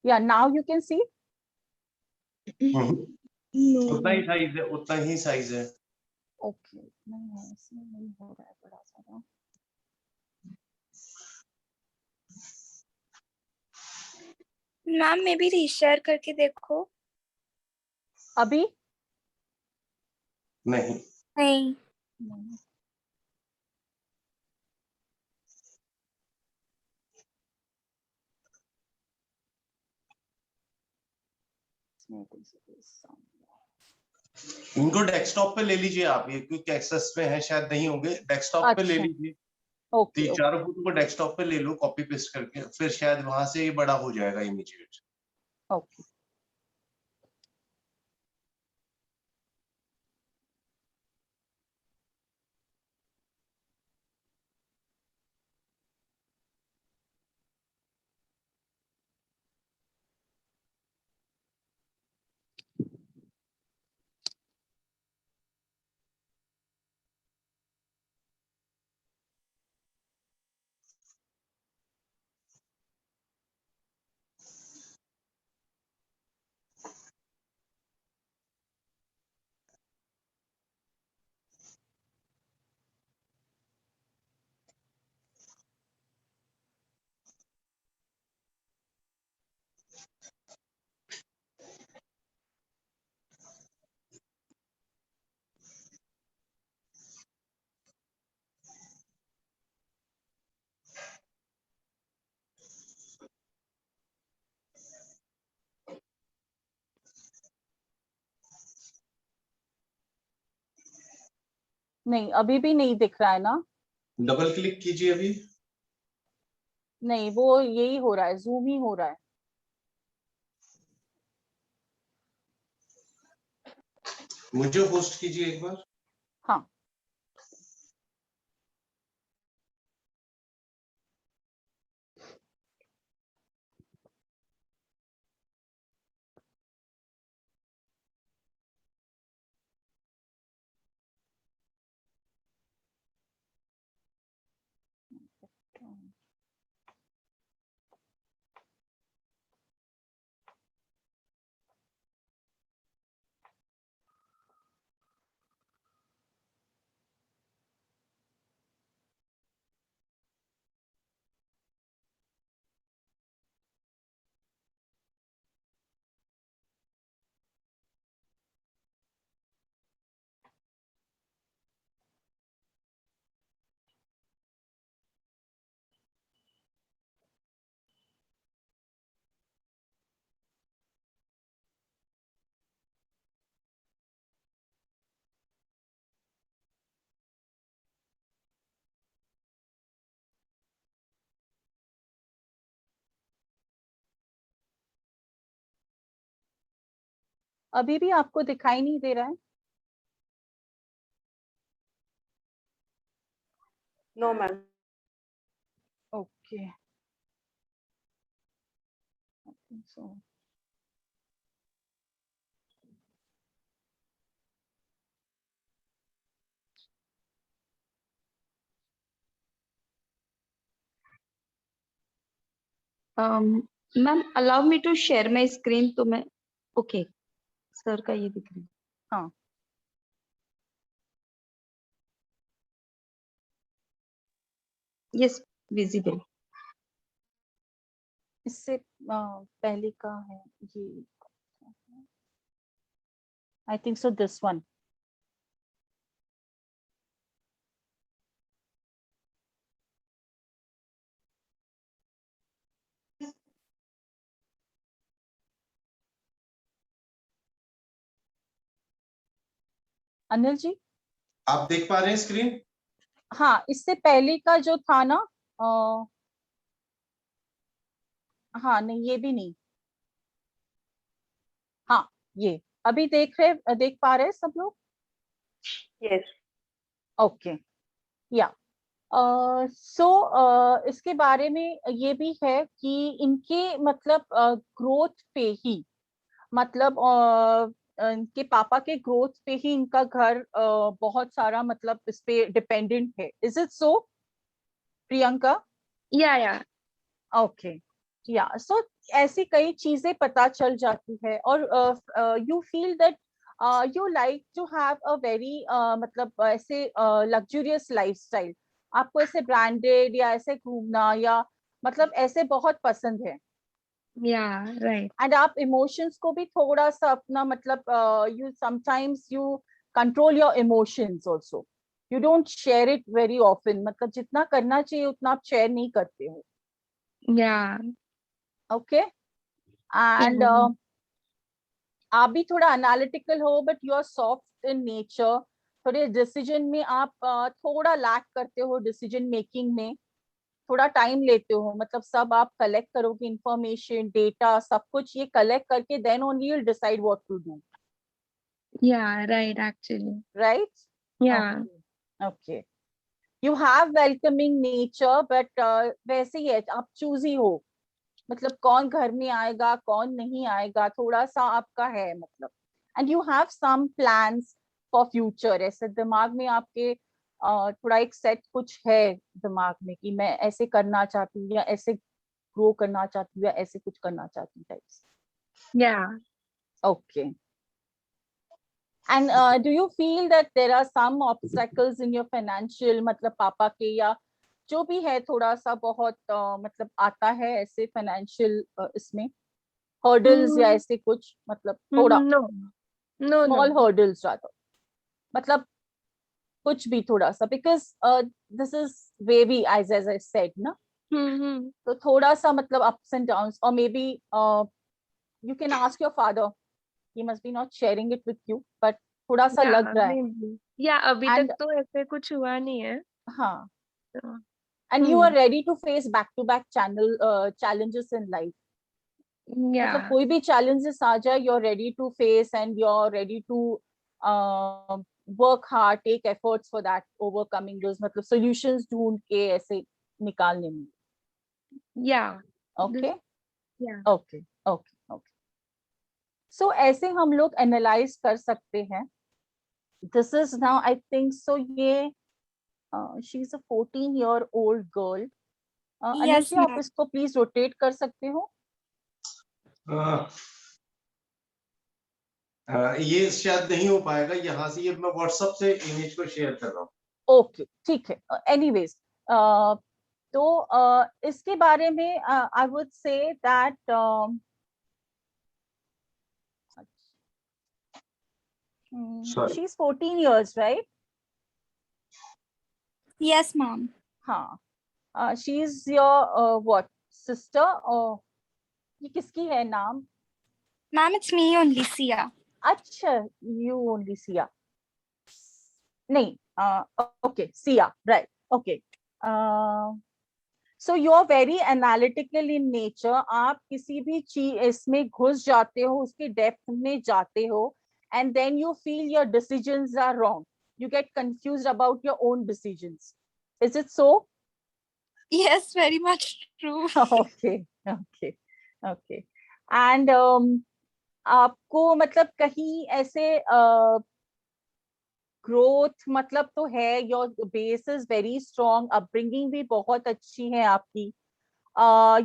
yeah, now you can see. उतना ही साइज है, उतना ही साइज है। ओके, नहीं है, इसमें नहीं हो रहा है बड़ा सारा। मैम मे बी रीशेयर करके देखो। अभी नहीं, नहीं। नहीं। इसमें कुछ इनको डेस्कटॉप पे ले लीजिए आप, ये क्विक एक्सेस में है, शायद नहीं होंगे। डेस्कटॉप पे ले अच्छा, लीजिए। ओके तो चारों फोटो को डेस्कटॉप पे ले लो, कॉपी पेस्ट करके, फिर शायद वहां से ये बड़ा हो जाएगा इमीडिएट। ओके। नहीं, अभी भी नहीं दिख रहा है ना? डबल क्लिक कीजिए अभी। नहीं, वो यही हो रहा है, जूम ही हो रहा है। मुझे होस्ट कीजिए एक बार। हाँ, अभी भी आपको दिखाई नहीं दे रहा है? No, ma'am. Okay, so ma'am allow me to share my screen, तो मैं ओके सर का ये दिख रहा है। हाँ, यस विजिबल। इससे पहले का है ये, I think so this one. Anil ji, आप देख पा रहे हैं स्क्रीन? हाँ, इससे पहले का जो था ना, हाँ नहीं, ये भी नहीं। हाँ, ये अभी देख पा रहे हैं सब लोग? Yes. ओके, या सो इसके बारे में ये भी है कि इनके मतलब ग्रोथ पे ही, मतलब इनके पापा के ग्रोथ पे ही इनका घर बहुत सारा मतलब इस पे डिपेंडेंट है। Is it so, Priyanka? या ओके, या सो ऐसी कई चीजें पता चल जाती है, और you feel that you like to have a very मतलब ऐसे लग्जूरियस लाइफस्टाइल। आपको ऐसे ब्रांडेड या ऐसे घूमना या मतलब ऐसे बहुत पसंद है। राइट। एंड आप इमोशंस को भी थोड़ा सा अपना मतलब you sometimes you control your emotions also, you don't share it very often, मतलब जितना करना चाहिए उतना आप शेयर नहीं करते हो। या ओके, एंड आप भी थोड़ा एनालिटिकल हो, but you are soft in nature. थोड़े डिसीजन में आप थोड़ा लैक करते हो, डिसीजन मेकिंग में थोड़ा टाइम लेते हो, मतलब सब आप कलेक्ट करोगे, इंफॉर्मेशन डेटा सब कुछ ये कलेक्ट करके then only you will decide what to do, right actually. Right? या okay, you have welcoming nature, but वैसे ही है, आप चूजी हो, मतलब कौन घर में आएगा कौन नहीं आएगा थोड़ा सा आपका है मतलब। And you have some plans for future, ऐसे दिमाग में आपके थोड़ा एक सेट कुछ है दिमाग में कि मैं ऐसे करना चाहती हूँ या ऐसे ग्रो करना चाहती हूँ या ऐसे कुछ करना चाहती हूँ टाइप्स। या okay, and do you feel that there are some obstacles in your financial, मतलब पापा के या जो भी है थोड़ा सा बहुत मतलब आता है ऐसे फाइनेंशियल इसमें हर्डल्स या ऐसे कुछ, मतलब थोड़ा no no no. Small hurdles ज्यादा, मतलब कुछ भी थोड़ा सा, because this is wavy as I said ना, तो थोड़ा सा मतलब अप्स एंड डाउन्स, और maybe you can ask your father, he must be not sharing it with you, but थोड़ा सा या लग रहा है। या अभी एंड तक तो ऐसे कुछ हुआ नहीं है हाँ, तो। And you are ready to face back to back challenges in life, या मतलब कोई भी challenges आ जाए, you are ready to face and you are ready to work hard, take efforts for that, overcoming those, मतलब solutions ढूंढ के ऐसे निकालने में. Yeah. Okay. Yeah. Okay. Okay. Okay. So ऐसे हम लोग analyze कर सकते हैं. This is now, I think so, ये she's a 14-year-old girl. Anil Yes, जी, आप ma'am. इसको प्लीज रोटेट कर सकते हो? ये शायद नहीं हो पाएगा यहाँ से, ये मैं व्हाट्सएप से इमेज को शेयर कर रहा हूँ. ओके, ठीक है. एनीवेज, तो इसके बारे में I would say that she is 14 years, right? Yes, ma'am. हाँ. She is your what sister, और ये किसकी है नाम? Ma'am, it's me only, Sia. अच्छा, यू ओनली सिया. नहीं, okay, Sia, right. Okay. So you are very analytical in nature. आप किसी भी चीज इसमें घुस जाते हो, उसके डेप्थ में जाते हो, and then you feel your decisions are wrong. You get confused about your own decisions. Is it so? Yes, very much true. Okay, okay, okay. And आपको मतलब कहीं ऐसे ग्रोथ मतलब तो है, your base is very strong, upbringing भी बहुत अच्छी है आपकी.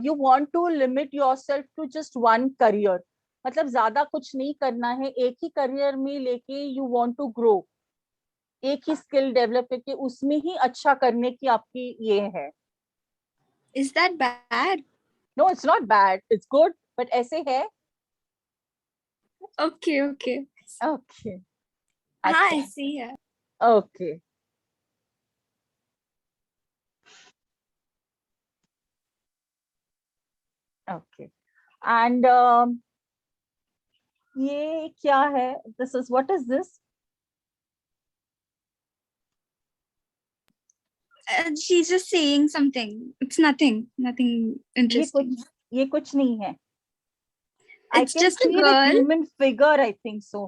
You want to limit yourself to just one career, मतलब ज्यादा कुछ नहीं करना है, एक ही करियर में लेके यू वांट टू ग्रो, एक ही स्किल डेवलप करके उसमें ही अच्छा करने की आपकी ये है. Is that bad? No, it's not bad, it's good, but ऐसे है. Okay, okay. ओके. हाँ, ऐसे ही है. ओके. ओके. एंड ये क्या है? This is, what is this? She's just saying something. It's nothing interesting. ये कुछ नहीं है. It's just a see the girl. human figure, I think so.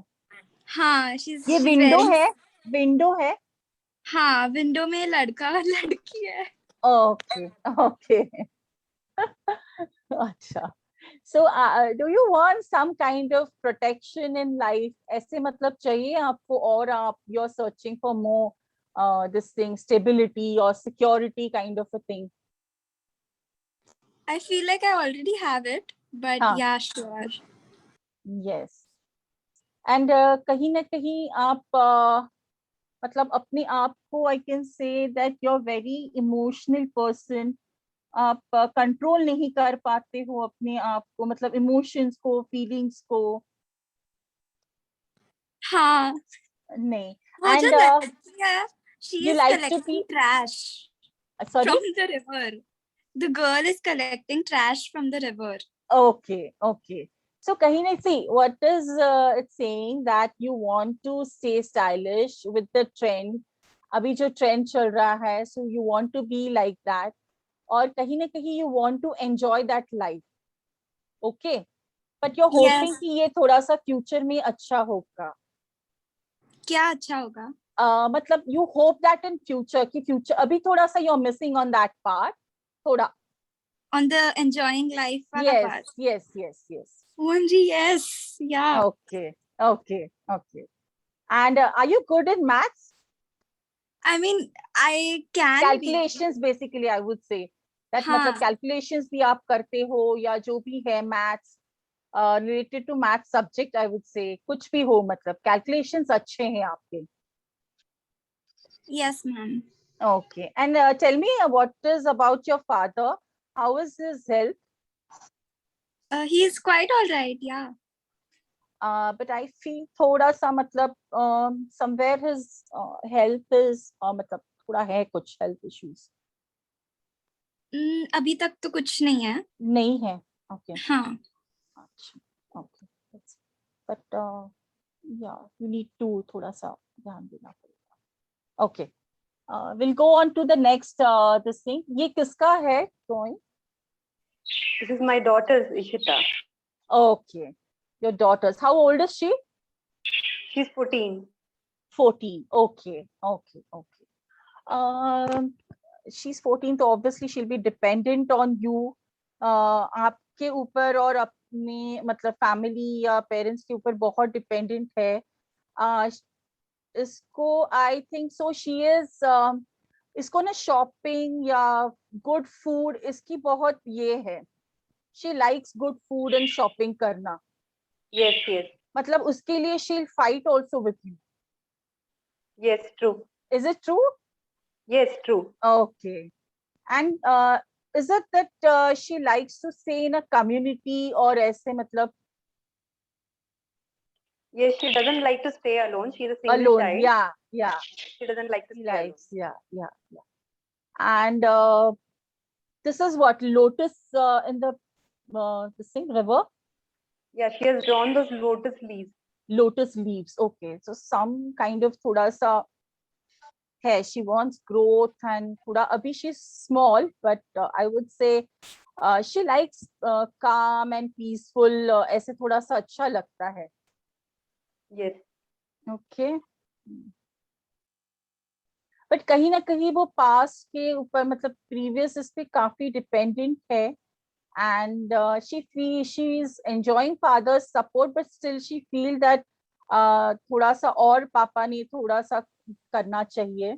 हाँ, ये she's विंडो wearing. है, विंडो है. हाँ, विंडो में लड़का और लड़की है. Okay, okay. अच्छा. So do you want some kind of protection in life? ऐसे मतलब चाहिए आपको, और आप you're searching for more this thing, stability or security kind of a thing? I feel like I already have it, but हाँ. yeah, sure. Yes. And कहीं ना कहीं आप मतलब अपने आप को, I can say that you're very emotional person. आप कंट्रोल नहीं कर पाते हो अपने आप को, मतलब इमोशंस को, फीलिंग्स को. हाँ. नहीं. वो जो And लड़की है, she you is like to collecting be, trash sorry? from the river. The girl is collecting trash from the river. Okay, okay. So कहीं नहीं, see what is it saying, that you want to stay stylish with the trend. अभी जो trend चल रहा है, so you want to be like that. और कहीं ना कहीं you want to enjoy that life. Okay. But you're hoping Yes. कि ये थोड़ा सा future में अच्छा होगा. क्या अच्छा होगा? मतलब you hope that in future, कि future अभी थोड़ा सा you're missing on that part, थोड़ा. On the enjoying life वाला Yes, part. yes, yes, yes. OMG, yes. Yeah. Okay, okay, okay. And are you good in maths? I mean, I can Calculations, basically, I would say. That हाँ. मतलब calculations भी आप करते हो, या जो भी है maths, related to math subject, I would say. कुछ भी हो, मतलब calculations अच्छे हैं आपके. Yes, ma'am. Okay. And tell me what is about your father. How is his health? He is quite all right. Yeah. But I feel थोड़ा सा मतलब somewhere his health is मतलब थोड़ा है कुछ health issues. अभी तक तो कुछ नहीं है. नहीं है. Okay. हाँ. अच्छा. Okay. But yeah, you need to थोड़ा सा ध्यान देना पड़ेगा. Okay. We'll go on to the next this thing. ये किसका है drawing? This is my daughter's, Ishita. Okay. Your daughter's. How old is she? She's 14. 14. Okay, okay, okay. She's 14, तो obviously she'll be dependent on you. आपके ऊपर और अपने मतलब family या पेरेंट्स के ऊपर बहुत डिपेंडेंट है. इसको आई थिंक सो शी इज इसको ना शॉपिंग या गुड फूड इसकी बहुत ये है. She likes good food and shopping करना. Yes, yes, मतलब उसके लिए she will fight also with you. yes, true. Is it true? Yes, true. Okay. And is it that she likes to stay in a community और ऐसे मतलब Yes, she doesn't like to stay alone. She's a single alone? child. Yeah, yeah. She doesn't like to She stay alone. likes, yeah, yeah, yeah. And this is what lotus in the this thing river. Yeah, she has drawn those lotus leaves. Lotus leaves. Okay, so some kind of thoda sa hai. She wants growth and thoda. Abhi she's small, but I would say she likes calm and peaceful. ऐसे थोड़ा सा अच्छा लगता है. Yes. Okay. But कहीं ना कहीं वो पास के ऊपर मतलब प्रीवियस इस पे काफी डिपेंडेंट है. And she is enjoying father's support but still she feel that थोड़ा सा और पापा ने थोड़ा सा करना चाहिए.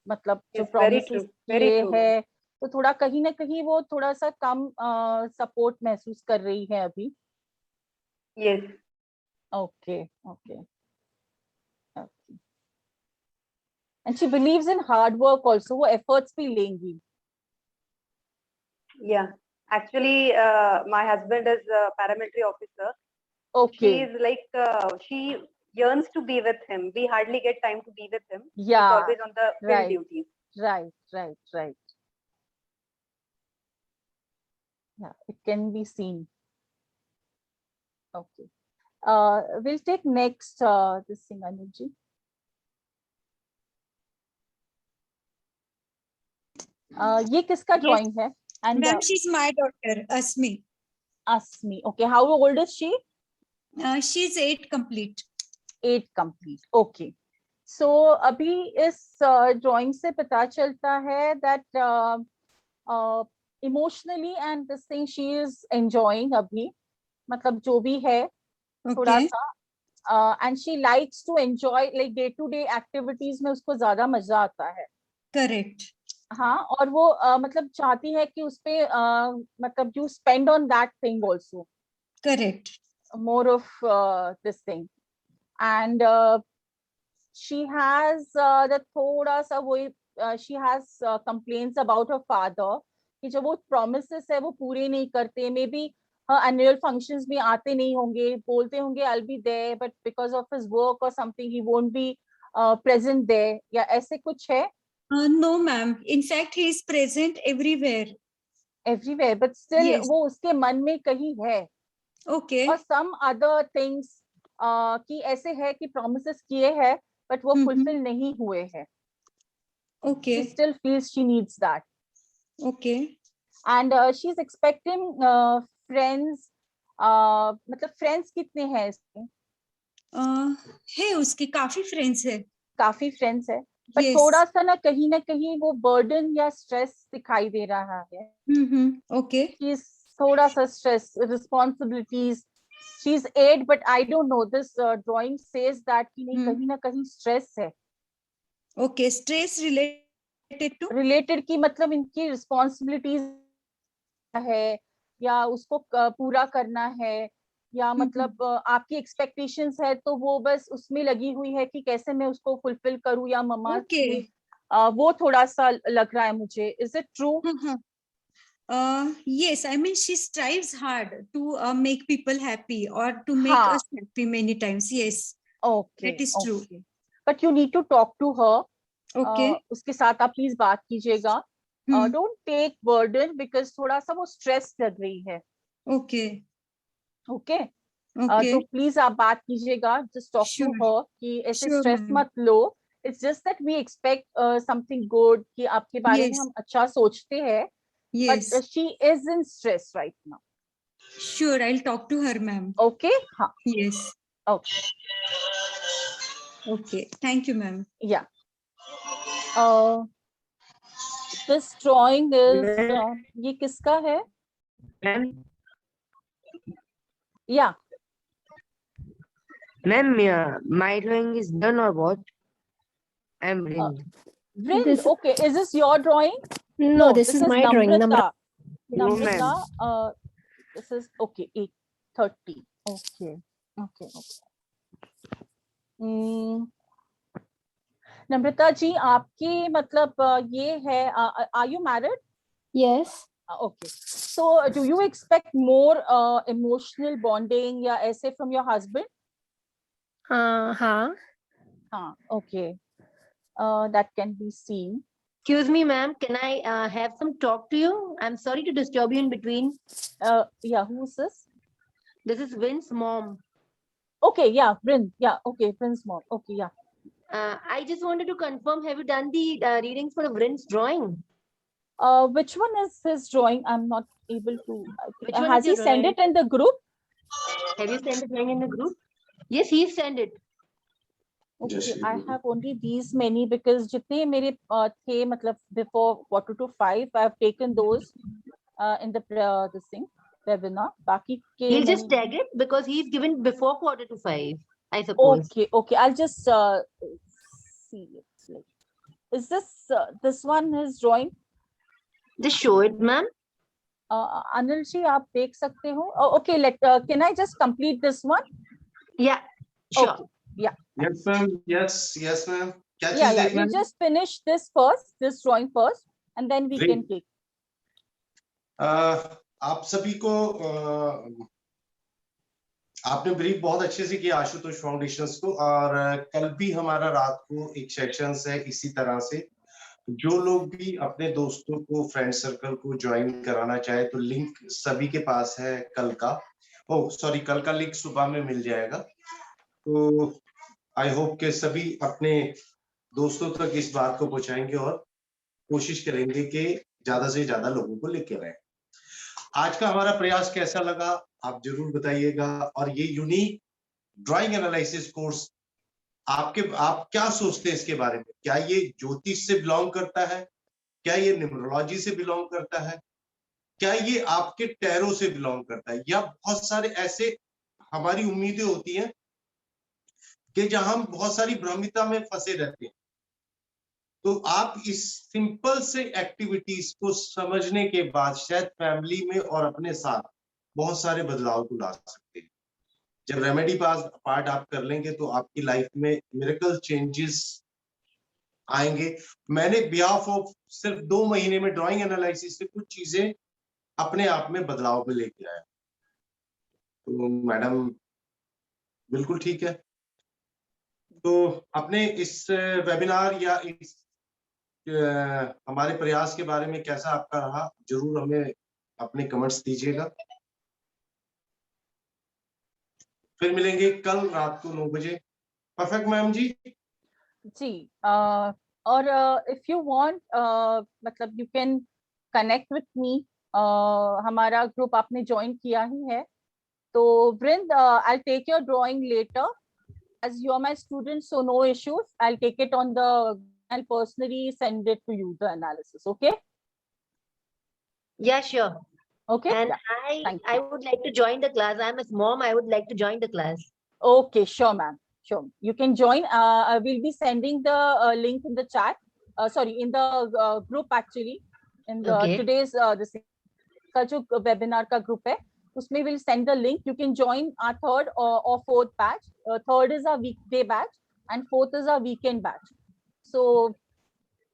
मतलब जो Yes, very promises true. Very किए true. है तो थोड़ा कहीं ना कहीं वो थोड़ा सा कम सपोर्ट महसूस कर रही है अभी. Yes. Okay okay. And she believes in hard work also. वो efforts भी लेंगी. Yeah. Actually, my husband is a paramilitary officer. She Okay. is like, she yearns to be with him. We hardly get time to be with him. He's Yeah. always on the field Right. duties. Right. Right. Right. Yeah, it can be seen. Okay. We'll take next this thing, Anuji. ये किसका drawing है? And Ma'am, she's my daughter, Asmi. Asmi. Okay. How old is she? She's 8 complete. 8 complete. Okay. So अभी इस drawing से पता चलता है that emotionally and this thing she is enjoying अभी. मतलब जो भी है थोड़ा Okay. सा and she likes to enjoy like day to day activities में उसको ज्यादा मजा आता है. Correct. हाँ. और वो मतलब चाहती है कि उसपे मतलब you spend on that thing also. Correct. More of this thing. And she has the थोड़ा सा वो she has complaints about her father कि जो वो promises है वो पूरे नहीं करते. Maybe annual functions भी आते नहीं होंगे. बोलते होंगे I'll be there but because of his work or something he won't be present there. या ऐसे कुछ है? No, ma'am. In fact, he is present everywhere. Everywhere but still Yes. वो उसके मन में कहीं है. Okay. और some other things कि ऐसे है कि promises किए हैं but वो fulfill नहीं हुए हैं. She Okay. still feels she needs that. Okay. And she's expecting friends. मतलब friends कितने हैं इसमें? है उसके काफी friends है. काफी friends है. But Yes. थोड़ा सा ना कहीं वो burden या stress दिखाई दे रहा है. Okay. She's थोड़ा सा stress, responsibilities. She's 8 but I don't know. This drawing says that कि नहीं कहीं ना कहीं stress है. Okay. Stress related to? Related की मतलब इनकी responsibilities है या उसको पूरा करना है या मतलब आपकी expectations है तो वो बस उसमें लगी हुई है कि कैसे मैं उसको fulfill करूं या मम्मा Okay. वो थोड़ा सा लग रहा है मुझे. Is it true? Yes, I mean she strives hard to make people happy or to make हाँ. us happy many times. Yes. Okay. That is true. Okay. But you need to talk to her. Okay. उसके साथ आप please बात कीजिएगा. Don't take burden because थोड़ा सा वो stress लग रही है. Okay. Okay. Okay. तो प्लीज आप बात कीजिएगा. Just talk to Sure. her कि ऐसे Sure, stress ma'am. मत लो. It's just that we expect something good कि आपके बारे में Yes. हम अच्छा सोचते हैं. Yes. But she is in stress right now. Sure, I'll talk to her, ma'am. Okay. हाँ. Yes. Okay. Okay. Thank you, ma'am. Yeah. This drawing is ये किसका है? Ma'am, Yeah. ma'am, my drawing is done or what? I'm Vrind. Vrind, This- okay. Is this your drawing? No, this is my drawing. Namrata. No, ma'am. Namrata, this is okay. 8:30. Okay. Okay. Namrata जी, आपकी मतलब ये है. Are you married? Yes. Okay. So, do you expect more emotional bonding या ऐसे from your husband? हाँ. Okay. That can be seen. Excuse me, ma'am. Can I have some talk to you? I'm sorry to disturb you in between. Yeah, who's this? This is Vin's mom. Okay, yeah, Vrind. Yeah, okay, Vrind's mom. Okay, yeah. I just wanted to confirm, have you done the readings for Vin's drawing? Which one is his drawing? I'm not able to. Which one Has is he your sent drawing? it in the group? Have you sent the drawing in the group? Yes, he sent it. Okay, Yes, I you do. have only these many because जितने मेरे थे मतलब before 4:45 I've taken those in the this thing webinar. बाकी के He'll just मैंने- tag it because he's given before 4:45, I suppose. Okay. I'll just see it. Like, is this one his drawing? Just show it, ma'am. Anil ji, आप देख सकते हो? Oh, okay. Can I just complete this one? Yeah, sure. Okay. Yeah. Yes, ma'am. Yes, ma'am. क्या चीज Yeah. देखना You है? just finish this drawing first, and then we Great. can take. आप सभी को आपने ब्रीफ बहुत अच्छे से किया आशुतोष फाउंडेशंस को, और कल भी हमारा रात को एक सेक्शंस है इसी तरह से. जो लोग भी अपने दोस्तों को, फ्रेंड सर्कल को ज्वाइन कराना चाहे तो लिंक सभी के पास है कल का. कल का लिंक सुबह में मिल जाएगा. तो आई होप के सभी अपने दोस्तों तक इस बात को पहुंचाएंगे और कोशिश करेंगे कि ज्यादा से ज्यादा लोगों को लेके आए. आज का हमारा प्रयास कैसा लगा आप जरूर बताइएगा. और ये यूनिक ड्राइंग एनालिसिस कोर्स आप क्या सोचते हैं इसके बारे में? क्या ये ज्योतिष से बिलोंग करता है? क्या ये न्यूमरोलॉजी से बिलोंग करता है? क्या ये आपके टैरो से बिलोंग करता है? या बहुत सारे ऐसे हमारी उम्मीदें होती हैं कि जहां हम बहुत सारी भ्रमिता में फंसे रहते हैं. तो आप इस सिंपल से एक्टिविटीज को समझने के बाद शायद फैमिली में और अपने साथ बहुत सारे बदलाव को ला सकते हैं. जब रेमेडी पार्ट आप कर लेंगे तो आपकी लाइफ में मिरेकल चेंजेस आएंगे. मैंने बिहाफ ऑफ सिर्फ 2 महीने में ड्राइंग एनालिसिस से कुछ चीजें अपने आप में बदलाव में लेके आया. तो मैडम बिल्कुल ठीक है. तो अपने इस वेबिनार या इस हमारे प्रयास के बारे में कैसा आपका रहा, जरूर हमें अपने कमेंट्स दीजिएगा. फिर मिलेंगे कल रात को 9 बजे. परफेक्ट मैम जी. जी. और if you want मतलब you can connect with me. हमारा ग्रुप आपने ज्वाइन किया ही है. तो Vrind, I'll take your drawing later. As you are my student, so no issues. I'll take it on the. I'll personally send it to you, the analysis. Okay. Yeah, sure. Okay. And Yeah. Thank I would like to join the class. I'm his mom. I would like to join the class. Okay, sure, ma'am. Sure, you can join. I will be sending the link in the chat. Sorry, in the group actually. In the Okay. today's this का जो webinar का group है, उसमें will send the link. You can join our 3rd or 4th batch. 3rd is a weekday batch, and 4th is a weekend batch. So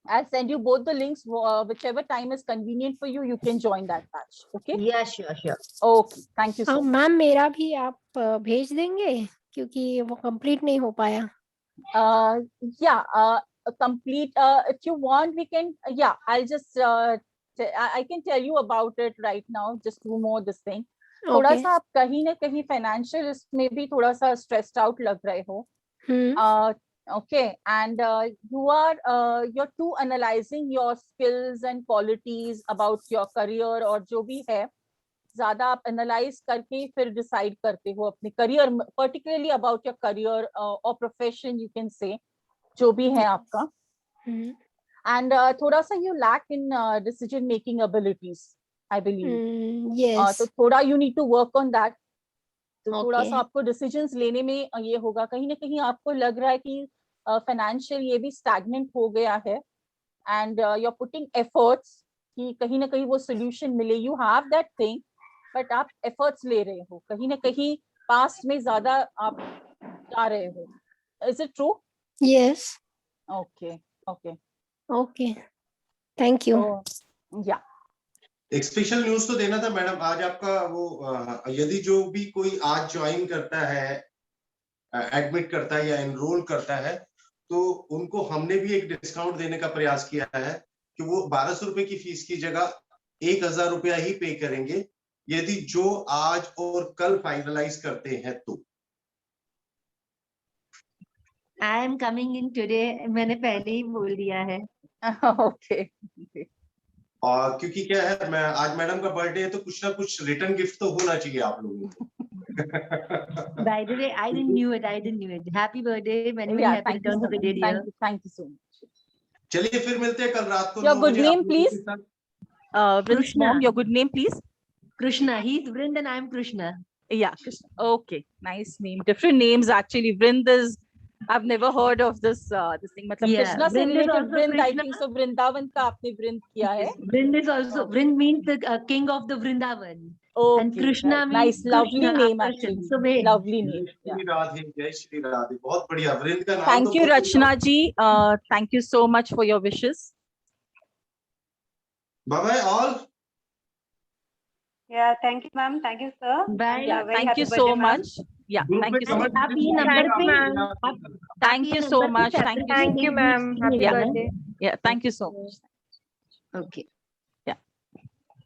I'll send you both the links. Whichever time is convenient for you, you can join that batch. Okay. Yeah, sure. Okay. Thank you so much. Ma'am मेरा भी आप भेज देंगे क्योंकि वो complete नहीं हो पाया. Yeah, complete. If you want, we can. Yeah, I'll just. I can tell you about it right now. Just two more this thing. थोड़ा सा आप कहीं ना कहीं फाइनेंशियल इसमें भी थोड़ा सा स्ट्रेस्ड आउट लग रहे हो. Okay, and you're too analyzing your skills and qualities about your career or जो भी है. ज्यादा आप एनालाइज करके फिर डिसाइड करते हो अपने career, particularly about your career और प्रोफेशन, यू कैन से, जो भी है आपका. एंड थोड़ा सा you lack in decision making abilities, I believe. Yes. तो थोड़ा you need to work on that. तो थोड़ा Okay. सा आपको डिसीजंस लेने में ये होगा. कहीं ना कहीं आपको लग रहा है कि फाइनेंशियल ये भी स्टैग्नेंट हो गया है, and you are putting efforts कि कहीं ना कहीं वो सोल्यूशन मिले. You have that thing, but आप एफर्ट्स ले रहे हो, कहीं ना कहीं पास्ट में ज्यादा आप जा रहे हो. Is it true? Yes. Okay okay. Okay. Thank you. या एक स्पेशल न्यूज तो देना था मैडम आज आपका वो यदि जो भी कोई आज ज्वाइन करता है, एडमिट करता है या एनरोल करता है, तो उनको हमने भी एक डिस्काउंट देने का प्रयास किया है कि वो 1200 रुपए की फीस की जगह 1000 रुपया ही पे करेंगे यदि जो आज और कल फाइनलाइज करते हैं तो. I am coming in today, मैंने पहले ही बोल दिया है. ओके. और क्योंकि क्या है, मैं आज मैडम का बर्थडे है तो कुछ ना कुछ रिटर्न गिफ्ट तो होना चाहिए आप लोगों को. By the way, I didn't knew it. Happy birthday, many Yeah, happy thank you returns so of the much. day, dear. Thank you so much. चलिए फिर मिलते हैं कल रात को. Your 9 good बजे name, आप लोगों के please? साथ. Vrind's Krishna. mom, your good name, please? Krishna, he's Vrind and I'm Krishna. Yeah, Krishna. Okay, nice name. Different names actually. Vrind is, I've never heard of this this thing. मतलब Yeah, Krishna से Vrind is related also Vrind, I Krishna. think so. Vrindavan का आपने Vrind किया है. Vrind is also, Vrind means the king of the Vrindavan. Okay, And Krishna right. means Nice, lovely Krishna, name Akarshan. actually. So wait. Lovely name. जय Yeah. Shri Radhe, जय श्री राधे. बहुत बढ़िया. वृंद का नाम Thank तो you, बहुत Rachna ji. Thank you so much for your wishes. Bye bye all. Yeah, thank you, ma'am. Thank you, sir. Bye. Yeah, Very thank happy you birthday, so ma'am. much. Yeah, group thank में you so comment much. आप ये number पे Thank you so much. Thank you. Thank you, ma'am. Happy Yeah. birthday. Yeah, thank you so much. Okay.